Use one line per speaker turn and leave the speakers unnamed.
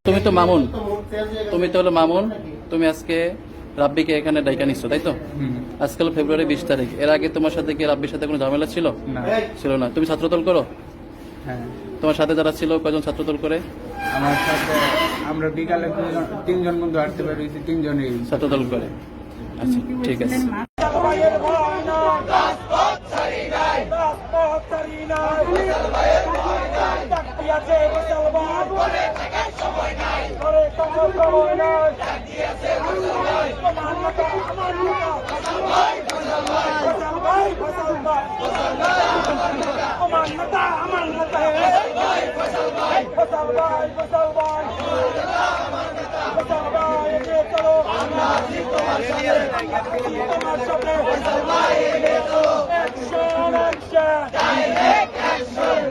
তুমি তো মামুন, তুমি তো হলো মামুন, তুমি আজকে রাব্বিকে এখানে ডাইকা নিচ্ছ, তাই তো? আজকাল ফেব্রুয়ারি 20 তারিখ। এর আগে তোমার সাথে কি রাব্বির সাথে কোনো ঝামেলা ছিল? ছিল না। তুমি ছাত্রদল করো?
হ্যাঁ,
তোমার সাথে যারা ছিল কয়জন ছাত্রদল করে?
আমার সাথে আমরা বিকালে তিনজন বন্ধু আসতে পেরেছি, তিনজনই
ছাত্রদল করে। আচ্ছা, ঠিক আছে।
Direct action!